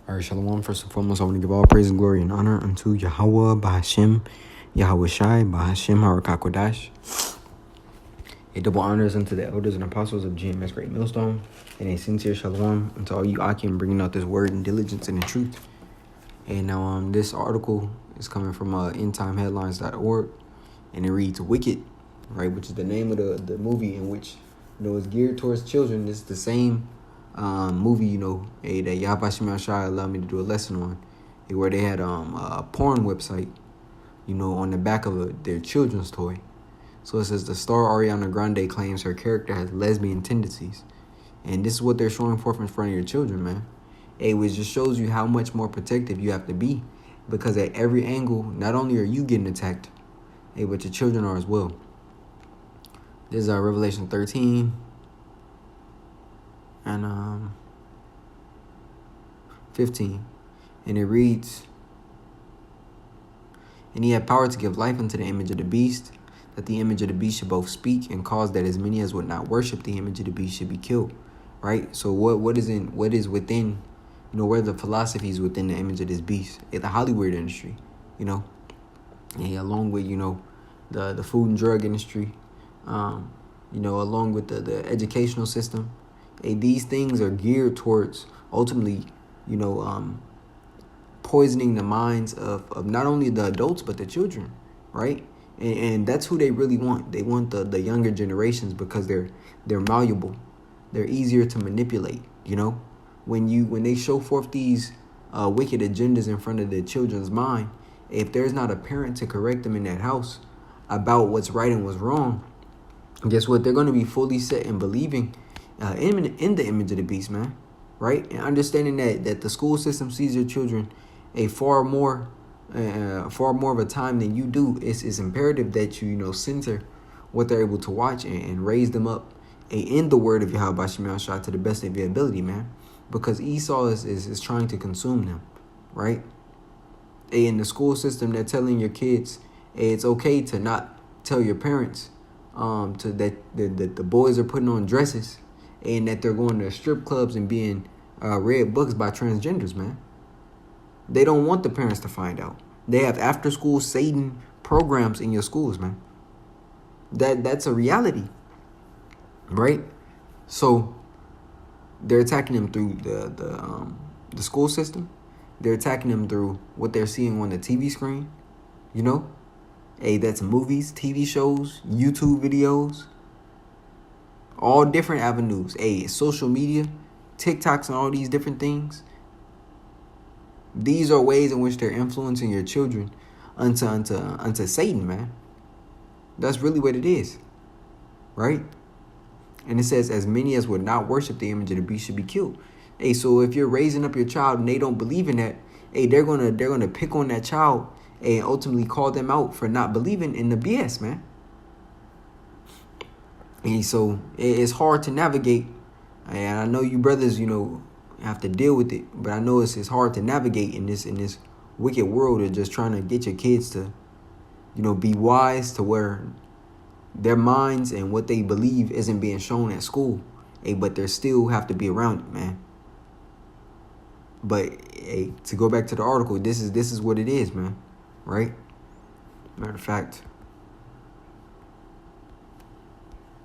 All right, Shalom. First and foremost, I want to give all praise and glory and honor unto Yahweh, Bahashem, Yahweh Shai, Bahashem, Harakakodash. A double honors unto the elders and apostles of GMS Great Millstone, and a sincere shalom unto all you Akim bringing out this word in diligence and in truth. And now, this article is coming from endtimeheadlines.org, and it reads "Wicked," right, which is the name of the movie in which is geared towards children. It's the same movie, that Yahweh Shai allowed me to do a lesson on, where they had a porn website, on the back of their children's toy. So it says the star Ariana Grande claims her character has lesbian tendencies, and this is what they're showing forth in front of your children, man. Which just shows you how much more protective you have to be, because at every angle, not only are you getting attacked, but your children are as well. This is Revelation 13. And 15, and it reads, "And he had power to give life unto the image of the beast, that the image of the beast should both speak and cause that as many as would not worship the image of the beast should be killed." Right. So what is within, where the philosophies within the image of this beast? The Hollywood industry, along with the food and drug industry, along with the educational system. These things are geared towards ultimately, poisoning the minds of not only the adults, but the children, right? And that's who they really want. They want the younger generations, because they're malleable. They're easier to manipulate, When they show forth these wicked agendas in front of the children's mind, if there's not a parent to correct them in that house about what's right and what's wrong, guess what? They're going to be fully set in believing in the image of the beast, man, right? And understanding that the school system sees your children far more of a time than you do. It's imperative that you censor what they're able to watch and raise them up in the word of Yahweh Shai to the best of your ability, man, because Esau is trying to consume them, right? In the school system, they're telling your kids it's okay to not tell your parents that the boys are putting on dresses, and that they're going to strip clubs and being read books by transgenders, man. They don't want the parents to find out. They have after-school Satan programs in your schools, man. That's a reality, right? So they're attacking them through the school system. They're attacking them through what they're seeing on the TV screen, that's movies, TV shows, YouTube videos, all different avenues. Social media, TikToks, and all these different things. These are ways in which they're influencing your children unto Satan, man. That's really what it is, right? And it says, as many as would not worship the image of the beast should be killed. So if you're raising up your child and they don't believe in that, they're gonna pick on that child and ultimately call them out for not believing in the BS, man. And so it's hard to navigate, and I know you brothers, have to deal with it. But I know it's hard to navigate in this wicked world of just trying to get your kids to, be wise to where their minds and what they believe isn't being shown at school. But they still have to be around it, man. But to go back to the article, this is what it is, man. Right? Matter of fact,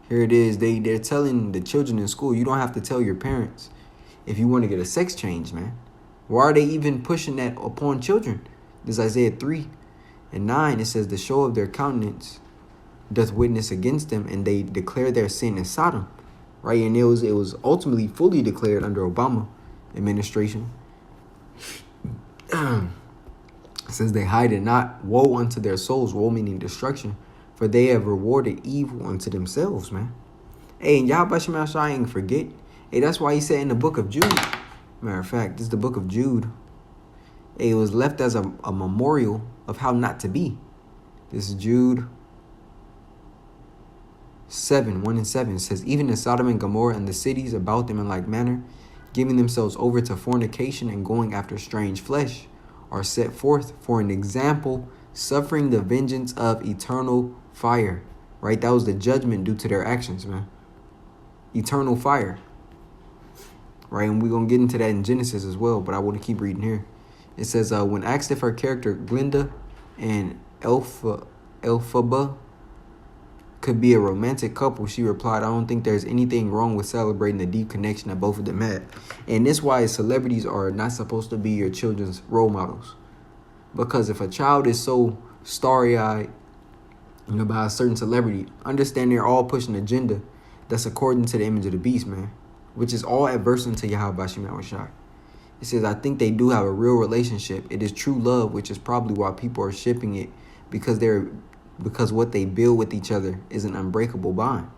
here it is. They're telling the children in school, you don't have to tell your parents if you want to get a sex change, man. Why are they even pushing that upon children? This is Isaiah 3:9. It says, the show of their countenance doth witness against them, and they declare their sin in Sodom. Right? And it was ultimately fully declared under Obama administration. It says they hide it not. Woe unto their souls. Woe meaning destruction. For they have rewarded evil unto themselves, man. And Yahweh Shai ain't forget. That's why he said in the book of Jude. Matter of fact, this is the book of Jude. It was left as a memorial of how not to be. This is Jude 7:1-7. It says, even in Sodom and Gomorrah and the cities about them in like manner, giving themselves over to fornication and going after strange flesh, are set forth for an example, suffering the vengeance of eternal fire. Right? That was the judgment due to their actions, man. Eternal fire. right? And we're going to get into that in Genesis as well, but I want to keep reading here. It says, when asked if her character Glinda and Elphaba could be a romantic couple, she replied, I don't think there's anything wrong with celebrating the deep connection that both of them had. And this is why celebrities are not supposed to be your children's role models. Because if a child is so starry-eyed, by a certain celebrity, understand they're all pushing an agenda that's according to the image of the beast, man, which is all adverse unto Yahweh Shemel Shai. It says, I think they do have a real relationship. It is true love, which is probably why people are shipping it, because what they build with each other is an unbreakable bond.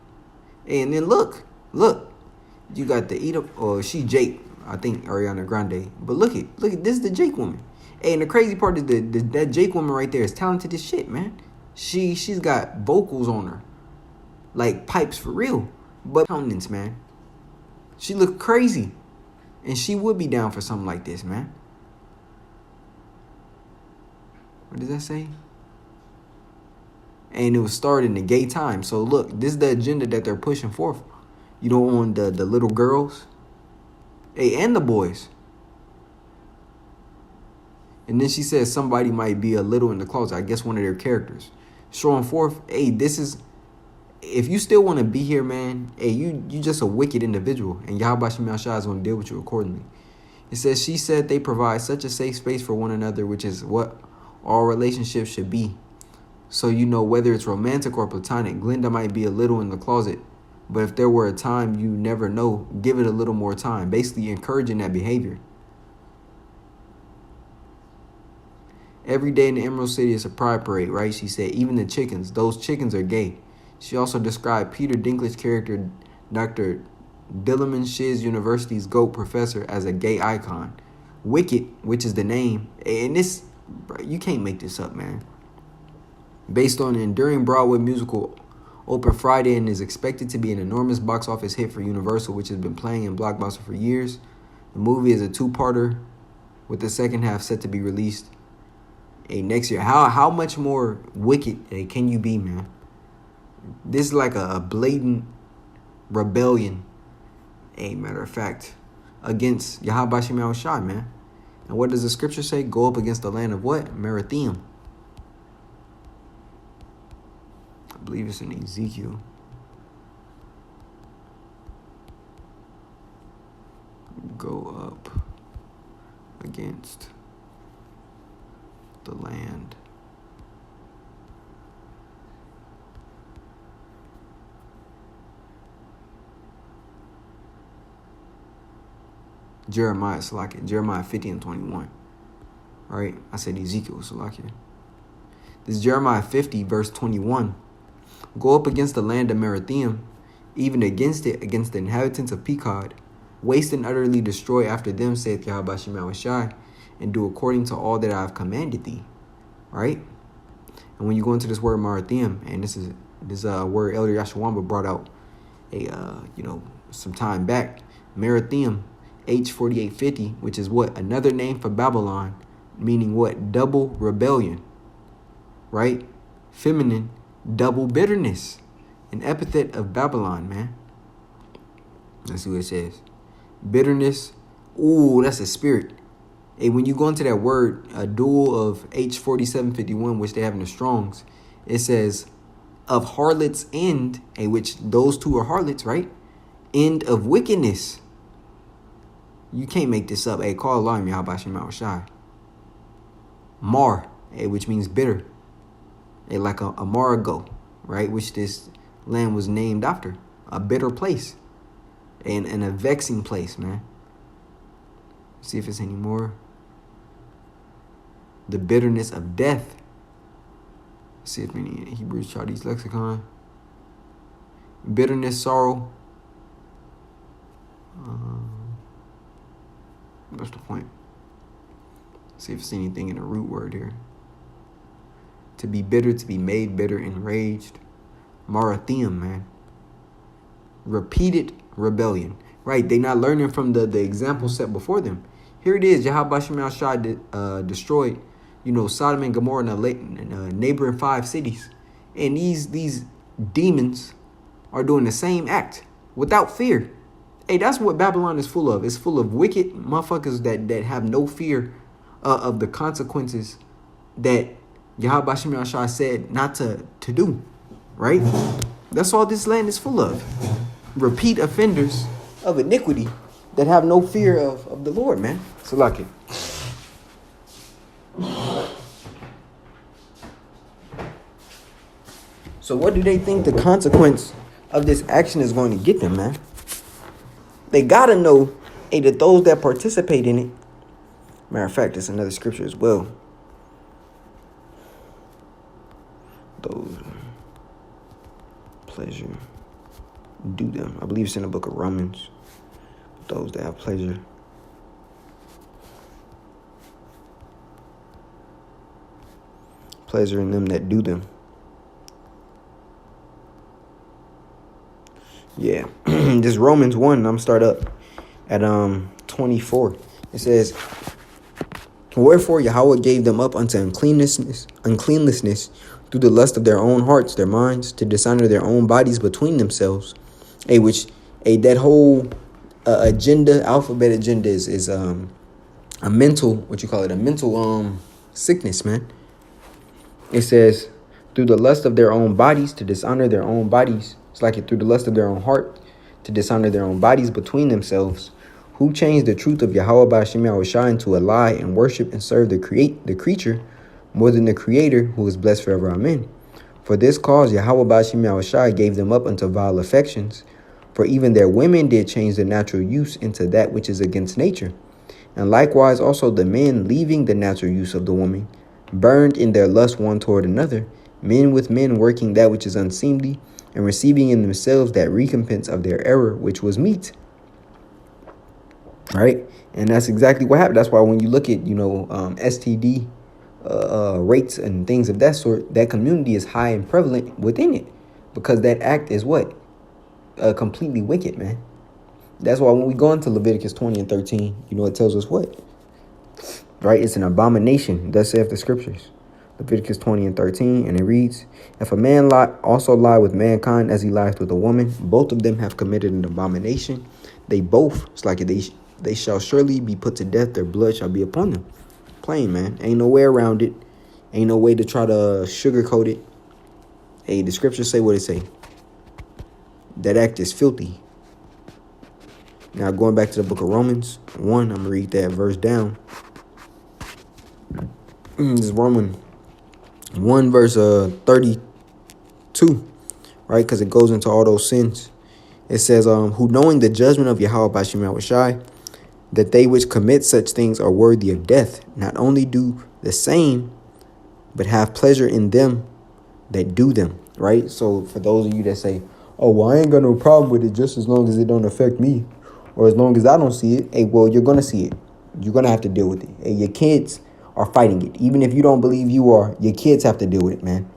And then look, you got the Edom, or she Jake, I think Ariana Grande. But look at this is the Jake woman. Hey, and the crazy part is that Jake woman right there is talented as shit, man. She's got vocals on her, like pipes for real. But countenance, man, she look crazy, and she would be down for something like this, man. What does that say? And it was started in the gay time. So look, this is the agenda that they're pushing forth. On the little girls, hey, and the boys. And then she says somebody might be a little in the closet. I guess one of their characters. Showing forth, hey, this is, if you still want to be here, man, hey, you just a wicked individual. And Yahweh Shemel Shai is going to deal with you accordingly. It says, she said they provide such a safe space for one another, which is what all relationships should be. So, whether it's romantic or platonic, Glinda might be a little in the closet. But if there were a time you never know, give it a little more time. Basically encouraging that behavior. Every day in the Emerald City is a pride parade, right? She said, even the chickens, those chickens are gay. She also described Peter Dinklage's character, Dr. Dillerman Shiz University's GOAT professor, as a gay icon. Wicked, which is the name, and this, you can't make this up, man. Based on the enduring Broadway musical Open Friday and is expected to be an enormous box office hit for Universal, which has been playing in Blockbuster for years. The movie is a two-parter with the second half set to be released next year. How much more wicked can you be, man? This is like a blatant rebellion, matter of fact, against Yahweh Shemel Shai, man. And what does the scripture say? Go up against the land of what? Merathiim. I believe it's in Ezekiel. Go up against the land Jeremiah 50 and 21. All right, I said Ezekiel, Salakia. This is Jeremiah 50, verse 21. Go up against the land of Merathiim, even against it, against the inhabitants of Pekod. Waste and utterly destroy after them, saith Yahweh Shemel Shai, and do according to all that I have commanded thee. Right? And when you go into this word Merathiim, and this word Elder Yashawamba brought out some time back. Merathiim, H4850, which is what? Another name for Babylon, meaning what? Double rebellion. Right? Feminine, double bitterness. An epithet of Babylon, man. Let's see what it says. Bitterness. Ooh, that's a spirit. Hey, when you go into that word, a dual of H4751, which they have in the Strongs, it says, of harlots end, which those two are harlots, right? End of wickedness. You can't make this up. Call alarm, Yahweh Shemel Shai. Mar, which means bitter. Like a Marigo, right? Which this land was named after. A bitter place. And a vexing place, man. See if it's any more. The bitterness of death. See if any Hebrews Chaldees lexicon. Bitterness, sorrow. What's the point? See if it's anything in the root word here. To be bitter, to be made bitter, enraged. Merathiim, man. Repeated rebellion. Right? They're not learning from the example set before them. Here it is. Yahweh Shemel Shai destroyed, Sodom and Gomorrah and the neighboring 5 cities. And these demons are doing the same act without fear. Hey, that's what Babylon is full of. It's full of wicked motherfuckers that have no fear of the consequences that Yahweh Shem Shai said not to do. Right? That's all this land is full of. Repeat offenders of iniquity that have no fear of the Lord, man. So like it. So what do they think the consequence of this action is going to get them, man? They gotta know, hey, that those that participate in it. Matter of fact, it's another scripture as well. Those pleasure do them. I believe it's in the book of Romans. Those that have pleasure. Pleasure in them that do them. Yeah. This Romans 1, I'm start up at 24. It says, wherefore Yahweh gave them up unto uncleanness through the lust of their own hearts, their minds, to dishonor their own bodies between themselves. That whole agenda, alphabet agenda is a mental, a mental sickness, man. It says, through the lust of their own bodies, to dishonor their own bodies. It's like it through the lust of their own heart, to dishonor their own bodies between themselves, who changed the truth of Yahweh by Shem Yahushua into a lie and worship and serve the creature more than the Creator, who is blessed forever. Amen. For this cause Yahweh by Shem Yahushua gave them up unto vile affections, for even their women did change the natural use into that which is against nature. And likewise also the men, leaving the natural use of the woman, burned in their lust one toward another, men with men working that which is unseemly, and receiving in themselves that recompense of their error, which was meat. Right? And that's exactly what happened. That's why when you look at, STD rates and things of that sort, that community is high and prevalent within it, because that act is what? Completely wicked, man. That's why when we go into Leviticus 20 and 13, it tells us what? Right? It's an abomination. Thus saith the scriptures. Leviticus 20 and 13, and it reads, if a man also lie with mankind as he lies with a woman, both of them have committed an abomination. They both, it's like they shall surely be put to death. Their blood shall be upon them. Plain, man. Ain't no way around it. Ain't no way to try to sugarcoat it. Hey, the scriptures say what it say. That act is filthy. Now, going back to the book of Romans 1, I'm going to read that verse down. This is Romans 1 verse 32, right? Because it goes into all those sins. It says, who knowing the judgment of Yahweh by Shem Yahushai, that they which commit such things are worthy of death, not only do the same, but have pleasure in them that do them, right? So for those of you that say, oh, well, I ain't got no problem with it just as long as it don't affect me, or as long as I don't see it, hey, well, you're going to see it. You're going to have to deal with it. Hey, your kids are fighting it. Even if you don't believe you are, your kids have to deal with it, man.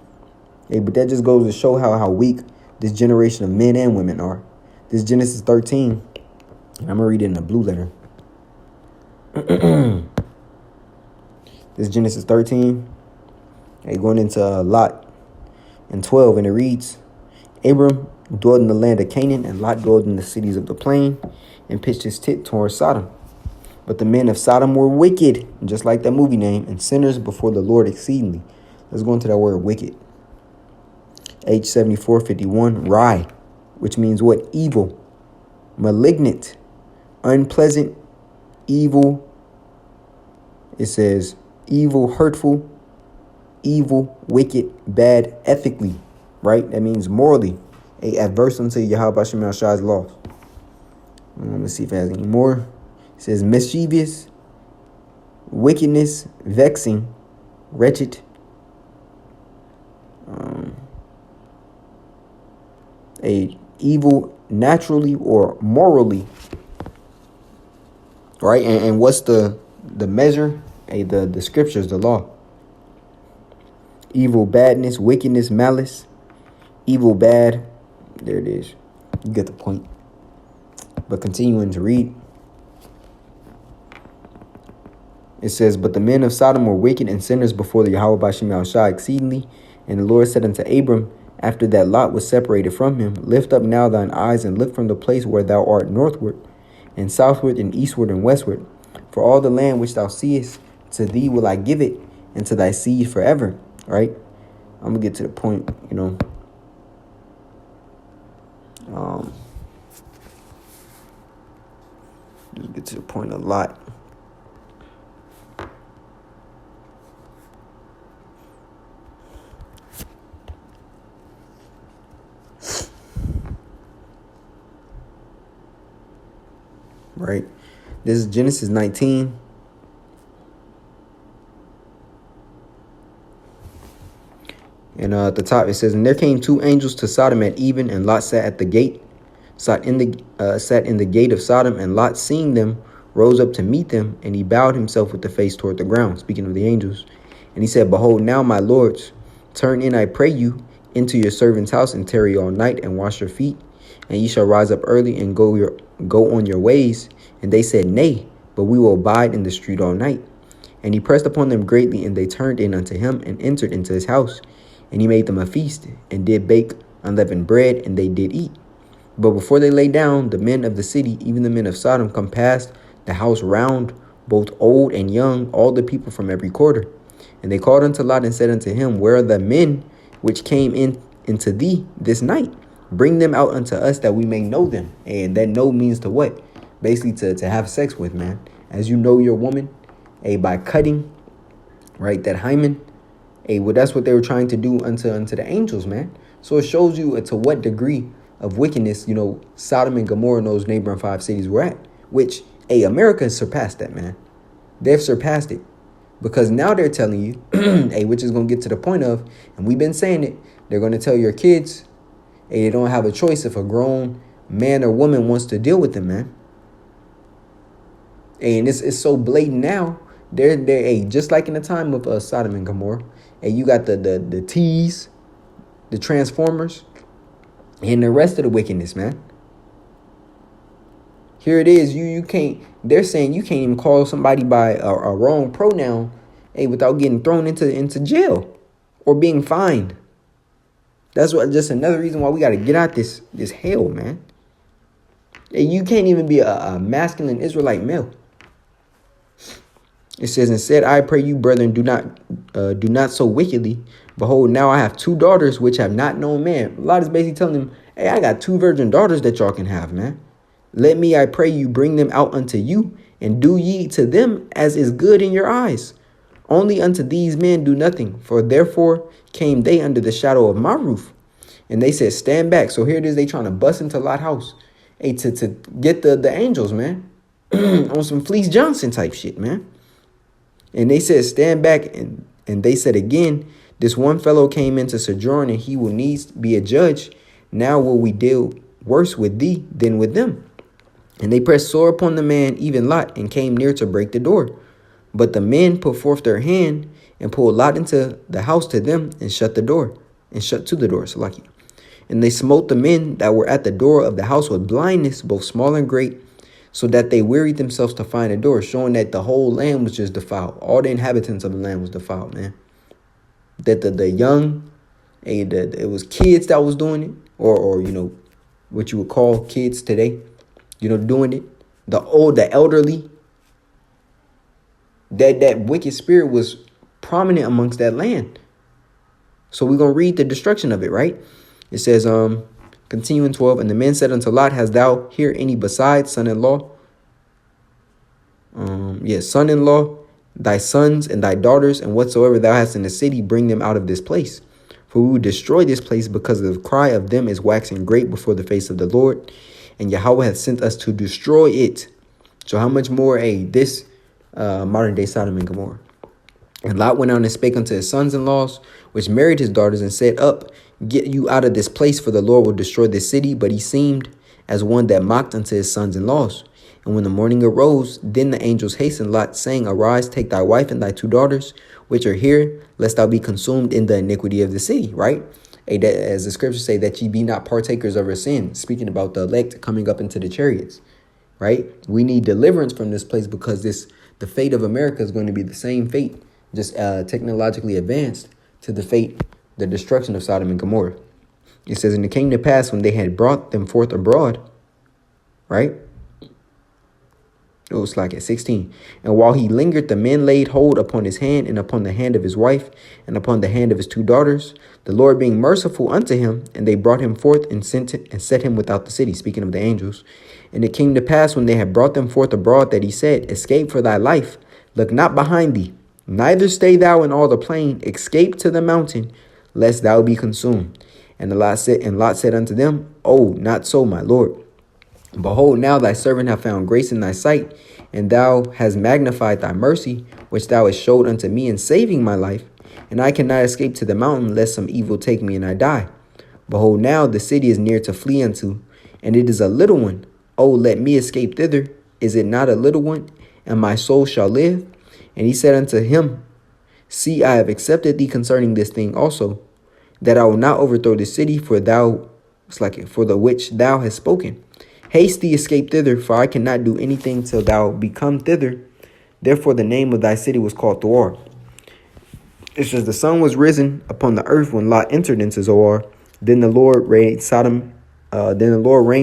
Hey, but that just goes to show how weak this generation of men and women are. This Genesis 13, and I'm going to read it in the blue letter. This Genesis 13, hey, going into Lot and 12, and it reads, Abram dwelled in the land of Canaan, and Lot dwelled in the cities of the plain, and pitched his tent towards Sodom. But the men of Sodom were wicked, just like that movie name, and sinners before the Lord exceedingly. Let's go into that word wicked. H7451, Rai, which means what? Evil, malignant, unpleasant, evil. It says evil, hurtful, evil, wicked, bad, ethically, right? That means morally, adverse unto Yahweh Shem Yahshua's laws. Let me see if it has any more. It says mischievous, wickedness, vexing, wretched, a evil naturally or morally, right? And what's the measure? The scriptures, the law. Evil, badness, wickedness, malice, evil, bad. There it is. You get the point. But continuing to read. It says, but the men of Sodom were wicked and sinners before the Yahweh by Shem Yahushua exceedingly. And the Lord said unto Abram, after that Lot was separated from him, lift up now thine eyes and look from the place where thou art northward, and southward, and eastward, and westward. For all the land which thou seest, to thee will I give it, and to thy seed forever. Right? I'm gonna get to the point, just get to the point a lot. Right? This is Genesis 19. And at the top it says, and there came two angels to Sodom at even, and Lot sat at the gate, sat in the gate of Sodom, and Lot, seeing them, rose up to meet them, and he bowed himself with the face toward the ground. Speaking of the angels, and he said, behold, now my lords, turn in, I pray you, into your servant's house, and tarry all night, and wash your feet, and ye shall rise up early and go on your ways. And they said, nay, but we will abide in the street all night. And he pressed upon them greatly, and they turned in unto him, and entered into his house. And he made them a feast, and did bake unleavened bread, and they did eat. But before they lay down, the men of the city, even the men of Sodom, compassed the house round, both old and young, all the people from every quarter. And they called unto Lot, and said unto him, where are the men which came into thee this night? Bring them out unto us, that we may know them. And that know means to what? Basically to have sex with, man. As you know your woman, by cutting, right, that hymen. Well, that's what they were trying to do unto the angels, man. So it shows you to what degree of wickedness, Sodom and Gomorrah and those neighboring 5 cities were at. Which, America has surpassed that, man. They've surpassed it. Because now they're telling you, which is going to get to the point of, and we've been saying it, they're going to tell your kids, they don't have a choice if a grown man or woman wants to deal with them, man. And it's so blatant now. They're just like in the time of Sodom and Gomorrah. And you got the T's, the Transformers, and the rest of the wickedness, man. Here it is. You can't. They're saying you can't even call somebody by a wrong pronoun, without getting thrown into jail or being fined. That's just another reason why we got to get out this hell, man. You can't even be a masculine Israelite male. It says, instead, I pray you, brethren, do not so wickedly. Behold, now I have 2 daughters which have not known man. Lot is basically telling them, I got 2 virgin daughters that y'all can have, man. Let me, I pray you, bring them out unto you, and do ye to them as is good in your eyes. Only unto these men do nothing, for therefore came they under the shadow of my roof. And they said, stand back. So here it is, they trying to bust into Lot's house, to get the angels, man, on some Fleece Johnson type shit, man. And they said, stand back. And they said again, this one fellow came in to sojourn, and he will needs be a judge. Now will we deal worse with thee than with them. And they pressed sore upon the man, even Lot, and came near to break the door. But the men put forth their hand and pulled Lot into the house to them, and shut to the door. Salaki. And they smote the men that were at the door of the house with blindness, both small and great, so that they wearied themselves to find a door, showing that the whole land was just defiled. All the inhabitants of the land was defiled, man. That the young, it was kids that was doing it, or what you would call kids today, doing it. The old, the elderly. That wicked spirit was prominent amongst that land. So we're gonna read the destruction of it, right? It says, continuing 12, and the men said unto Lot, hast thou here any besides son-in-law? Son-in-law, thy sons and thy daughters, and whatsoever thou hast in the city, bring them out of this place. For we will destroy this place, because the cry of them is waxing great before the face of the Lord, and Yahweh hath sent us to destroy it. So how much more this modern day Sodom and Gomorrah? And Lot went out and spake unto his sons-in-laws, which married his daughters, and said, up, get you out of this place, for the Lord will destroy this city. But he seemed as one that mocked unto his sons-in-laws. And when the morning arose, then the angels hastened Lot, saying, arise, take thy wife and thy 2 daughters, which are here, lest thou be consumed in the iniquity of the city, right? As the scriptures say, that ye be not partakers of her sin, speaking about the elect coming up into the chariots, right? We need deliverance from this place, because the fate of America is going to be the same fate, just technologically advanced, to the destruction of Sodom and Gomorrah. It says, and it came to pass when they had brought them forth abroad, right? It was like at 16. And while he lingered, the men laid hold upon his hand and upon the hand of his wife and upon the hand of his 2 daughters, the Lord being merciful unto him. And they brought him forth and set him without the city, speaking of the angels. And it came to pass when they had brought them forth abroad that he said, escape for thy life. Look not behind thee, neither stay thou in all the plain. Escape to the mountain, lest thou be consumed. And Lot said unto them, oh, not so, my Lord. Behold, now thy servant hath found grace in thy sight, and thou hast magnified thy mercy, which thou hast showed unto me in saving my life. And I cannot escape to the mountain, lest some evil take me and I die. Behold, now the city is near to flee unto, and it is a little one. Oh, let me escape thither. Is it not a little one? And my soul shall live. And he said unto him, see, I have accepted thee concerning this thing also, that I will not overthrow the city for the which thou hast spoken. Haste thee, escape thither, for I cannot do anything till thou be come thither. Therefore the name of thy city was called Zoar. It says the sun was risen upon the earth when Lot entered into Zoar. Then the Lord rained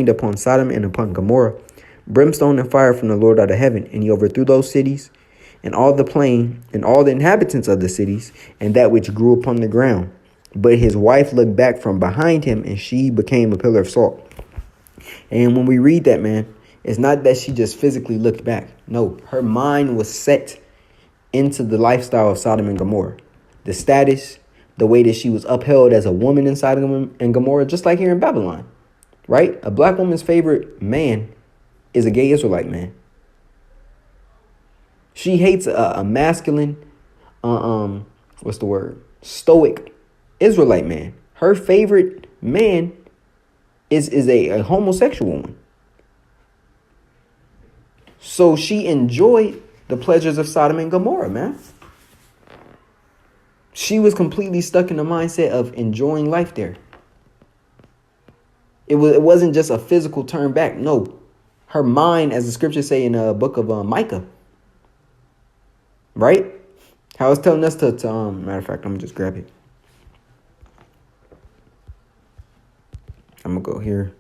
upon Sodom and upon Gomorrah brimstone and fire from the Lord out of heaven, and he overthrew those cities and all the plain and all the inhabitants of the cities and that which grew upon the ground. But his wife looked back from behind him, and she became a pillar of salt. And when we read that, man, it's not that she just physically looked back. No, her mind was set into the lifestyle of Sodom and Gomorrah. The status, the way that she was upheld as a woman in Sodom and Gomorrah, just like here in Babylon, right? A black woman's favorite man is a gay Israelite man. She hates a masculine, stoic Israelite man. Her favorite man is a homosexual one. So she enjoyed the pleasures of Sodom and Gomorrah, man. She was completely stuck in the mindset of enjoying life there. It wasn't just a physical turn back. No, her mind, as the scriptures say in the book of Micah, right? How it's telling us to matter of fact, I'm gonna just grab it. I'm going to go here,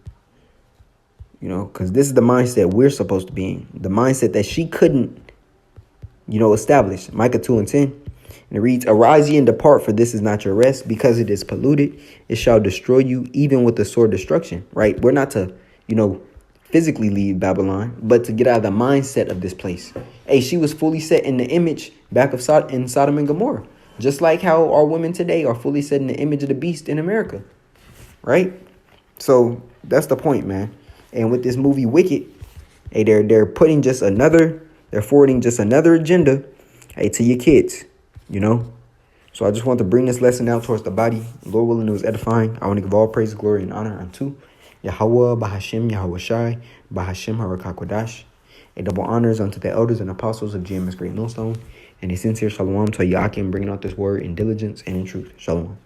because this is the mindset we're supposed to be in. The mindset that she couldn't, establish. Micah 2:10. And it reads, arise ye and depart, for this is not your rest, because it is polluted. It shall destroy you, even with the sword destruction, right? We're not to, physically leave Babylon, but to get out of the mindset of this place. Hey, she was fully set in the image back of in Sodom and Gomorrah, just like how our women today are fully set in the image of the beast in America, right? So that's the point, man. And with this movie Wicked, hey, they're forwarding just another agenda, hey, to your kids, So I just want to bring this lesson out towards the body. Lord willing, it was edifying. I want to give all praise, glory, and honor unto Yahweh, Bahashim, Yahweh Shai, Bahashim, Harakakwadash. A double honors unto the elders and apostles of GMS Great Millstone. And a sincere shalom to Yakim, bringing out this word in diligence and in truth. Shalom.